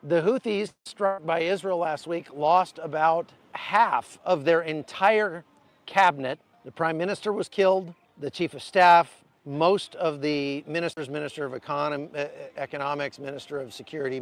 The Houthis, struck by Israel last week, lost about half of their entire cabinet. The prime minister was killed, the chief of staff, most of the ministers, minister of economics, minister of security.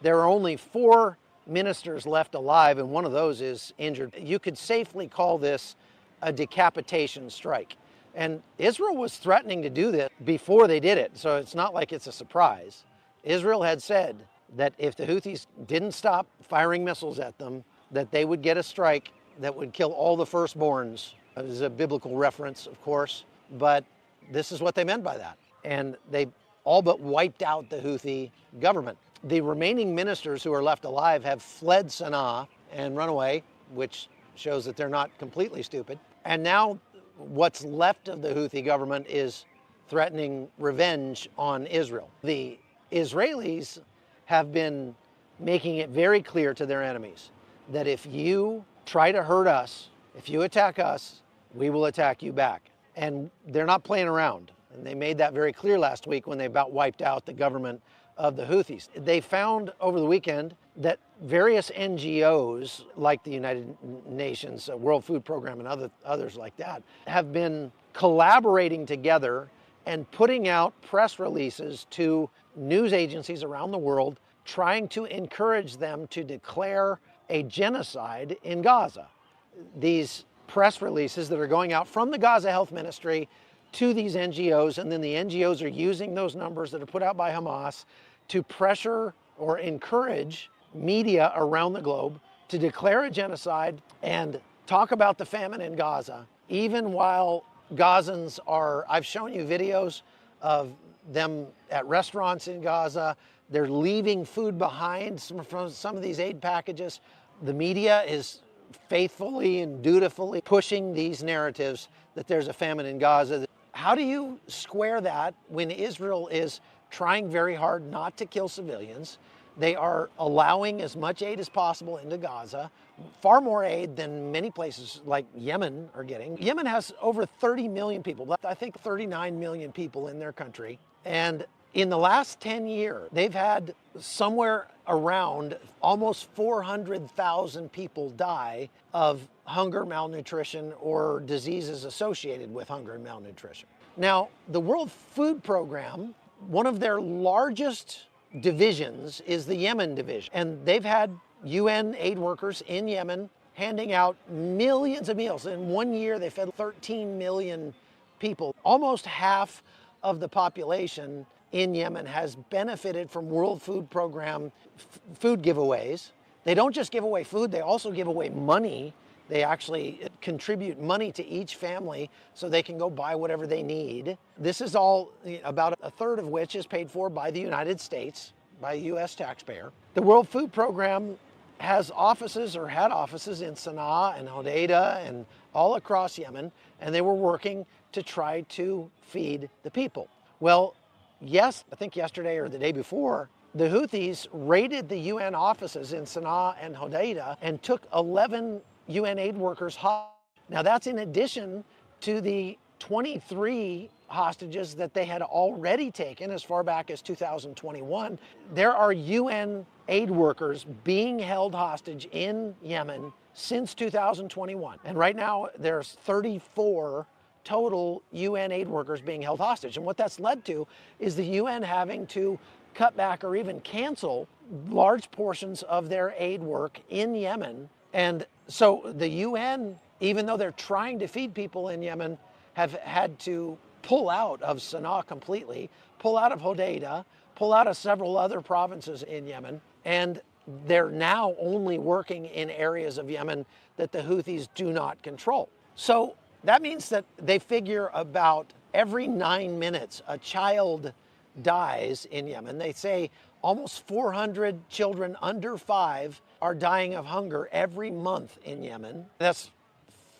There are only 4 ministers left alive, and one of those is injured. You could safely call this a decapitation strike. And Israel was threatening to do this before they did it, so it's not like it's a surprise. Israel had said that if the Houthis didn't stop firing missiles at them, that they would get a strike that would kill all the firstborns. It was a biblical reference, of course, but this is what they meant by that. And they all but wiped out the Houthi government. The remaining ministers who are left alive have fled Sana'a and run away, which shows that they're not completely stupid. And now what's left of the Houthi government is threatening revenge on Israel. The Israelis have been making it very clear to their enemies that if you try to hurt us, if you attack us, we will attack you back. And they're not playing around. And they made that very clear last week when they about wiped out the government of the Houthis. They found over the weekend that various NGOs like the United Nations World Food Program and others like that have been collaborating together and putting out press releases to news agencies around the world, trying to encourage them to declare a genocide in Gaza. These press releases that are going out from the Gaza Health Ministry to these NGOs, and then the NGOs are using those numbers that are put out by Hamas to pressure or encourage media around the globe to declare a genocide and talk about the famine in Gaza, even while Gazans are, I've shown you videos of them at restaurants in Gaza. They're leaving food behind from some of these aid packages. The media is faithfully and dutifully pushing these narratives that there's a famine in Gaza. How do you square that when Israel is trying very hard not to kill civilians? They are allowing as much aid as possible into Gaza, far more aid than many places like Yemen are getting. Yemen has over 30 million people, I think 39 million people in their country. And in the last 10 years, they've had somewhere around almost 400,000 people die of hunger, malnutrition, or diseases associated with hunger and malnutrition. Now, the World Food Program, one of their largest divisions is the Yemen division. And they've had UN aid workers in Yemen handing out millions of meals. In 1 year, they fed 13 million people. Almost half of the population in Yemen has benefited from World Food Program food giveaways. They don't just give away food, they also give away money. They actually contribute money to each family so they can go buy whatever they need. This is all, about a third of which is paid for by the United States, by a US taxpayer. The World Food Program has offices, or had offices, in Sana'a and Hodeidah and all across Yemen, and they were working to try to feed the people. Well, yes, I think yesterday or the day before, the Houthis raided the UN offices in Sana'a and Hodeidah and took 11 UN aid workers hostage. Now that's in addition to the 23 hostages that they had already taken as far back as 2021. There are UN aid workers being held hostage in Yemen since 2021. And right now there's 34 total UN aid workers being held hostage. And what that's led to is the UN having to cut back or even cancel large portions of their aid work in Yemen. And so the UN, even though they're trying to feed people in Yemen, have had to pull out of Sana'a completely, pull out of Hodeidah, pull out of several other provinces in Yemen, and they're now only working in areas of Yemen that the Houthis do not control. So that means that they figure about every 9 minutes a child dies in Yemen. They say almost 400 children under 5 are dying of hunger every month in Yemen. That's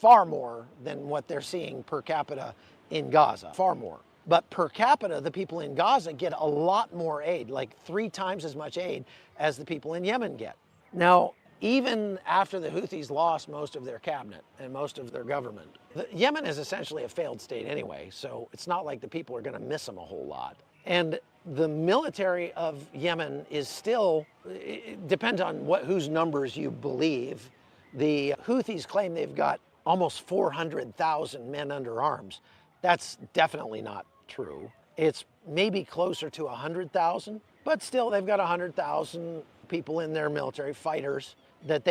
far more than what they're seeing per capita in Gaza, far more. But per capita, the people in Gaza get a lot more aid, like 3 times as much aid as the people in Yemen get. Now, even after the Houthis lost most of their cabinet and most of their government, Yemen is essentially a failed state anyway, so it's not like the people are going to miss them a whole lot. And the military of Yemen is still, it depends on whose numbers you believe. The Houthis claim they've got almost 400,000 men under arms. That's definitely not true. It's maybe closer to 100,000, but still they've got 100,000 people in their military, fighters, that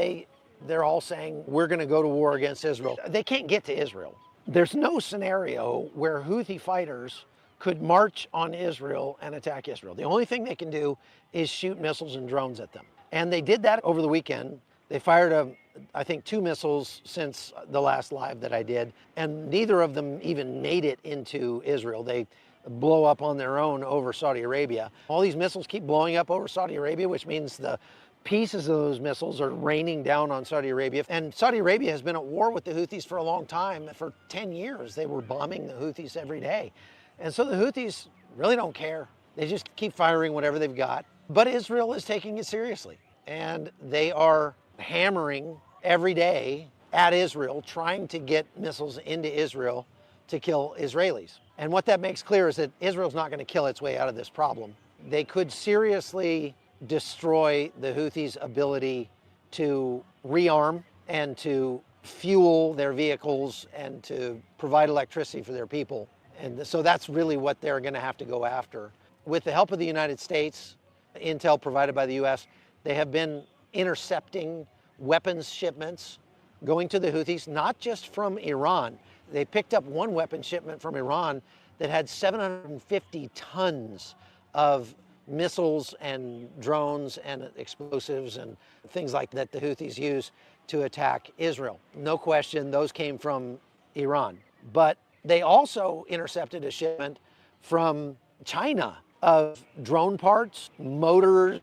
they're all saying, we're going to go to war against Israel. They can't get to Israel. There's no scenario where Houthi fighters could march on Israel and attack Israel. The only thing they can do is shoot missiles and drones at them. And they did that over the weekend. They fired, I think, 2 missiles since the last live that I did, and neither of them even made it into Israel. They blow up on their own over Saudi Arabia. All these missiles keep blowing up over Saudi Arabia, which means the pieces of those missiles are raining down on Saudi Arabia. And Saudi Arabia has been at war with the Houthis for a long time. For 10 years, they were bombing the Houthis every day. And so the Houthis really don't care. They just keep firing whatever they've got. But Israel is taking it seriously. And they are hammering every day at Israel, trying to get missiles into Israel to kill Israelis. And what that makes clear is that Israel's not going to kill its way out of this problem. They could seriously destroy the Houthis' ability to rearm and to fuel their vehicles and to provide electricity for their people. And so that's really what they're going to have to go after. With the help of the United States, intel provided by the US, they have been intercepting weapons shipments going to the Houthis, not just from Iran. They picked up one weapon shipment from Iran that had 750 tons of missiles and drones and explosives and things like that the Houthis use to attack Israel. No question, those came from Iran. But they also intercepted a shipment from China of drone parts, motors,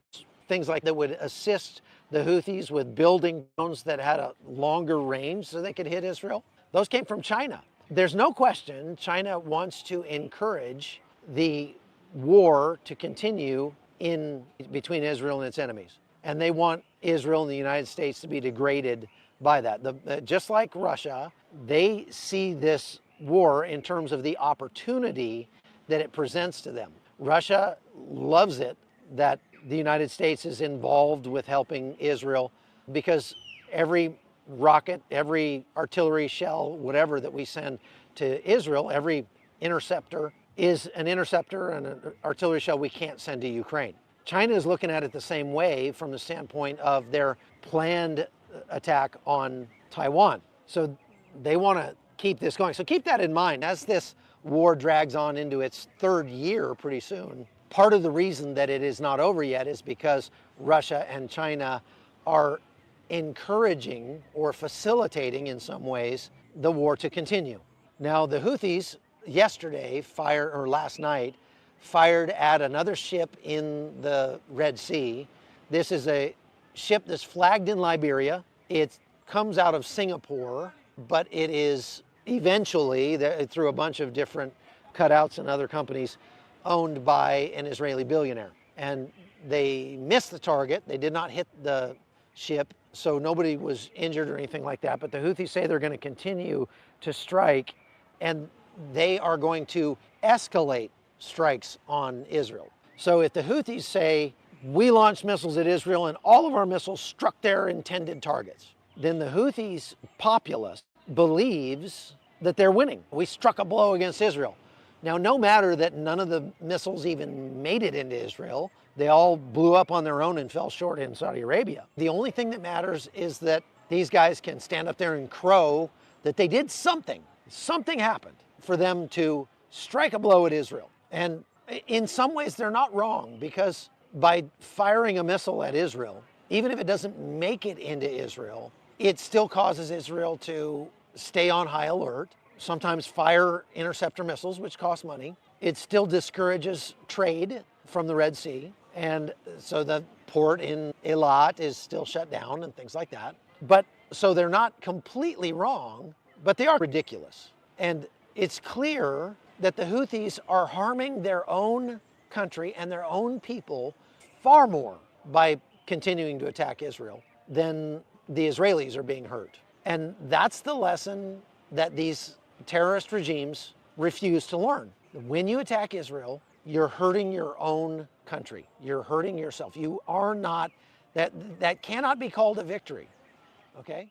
things like that would assist the Houthis with building drones that had a longer range so they could hit Israel. Those came from China. There's no question China wants to encourage the war to continue in between Israel and its enemies. And they want Israel and the United States to be degraded by that. Just like Russia, they see this war in terms of the opportunity that it presents to them. Russia loves it that the United States is involved with helping Israel, because every rocket, every artillery shell, whatever that we send to Israel, every interceptor is an interceptor and an artillery shell we can't send to Ukraine. China is looking at it the same way from the standpoint of their planned attack on Taiwan. So they want to keep this going. So keep that in mind as this war drags on into its 3rd year pretty soon. Part of the reason that it is not over yet is because Russia and China are encouraging or facilitating in some ways the war to continue. Now the Houthis last night fired at another ship in the Red Sea. This is a ship that's flagged in Liberia. It comes out of Singapore, but it is eventually, through a bunch of different cutouts and other companies, owned by an Israeli billionaire. And they missed the target. They did not hit the ship, so nobody was injured or anything like that. But the Houthis say they're going to continue to strike, and they are going to escalate strikes on Israel. So if the Houthis say, we launched missiles at Israel and all of our missiles struck their intended targets, then the Houthis populace believes that they're winning. We struck a blow against Israel. Now, no matter that none of the missiles even made it into Israel, they all blew up on their own and fell short in Saudi Arabia. The only thing that matters is that these guys can stand up there and crow that they did something. Something happened for them to strike a blow at Israel. And in some ways, they're not wrong, because by firing a missile at Israel, even if it doesn't make it into Israel, it still causes Israel to stay on high alert, sometimes fire interceptor missiles, which cost money. It still discourages trade from the Red Sea. And so the port in Eilat is still shut down and things like that. But so they're not completely wrong, but they are ridiculous. And it's clear that the Houthis are harming their own country and their own people far more by continuing to attack Israel than the Israelis are being hurt. And that's the lesson that these terrorist regimes refuse to learn. When you attack Israel, you're hurting your own country. You're hurting yourself. You are not, that cannot be called a victory, okay?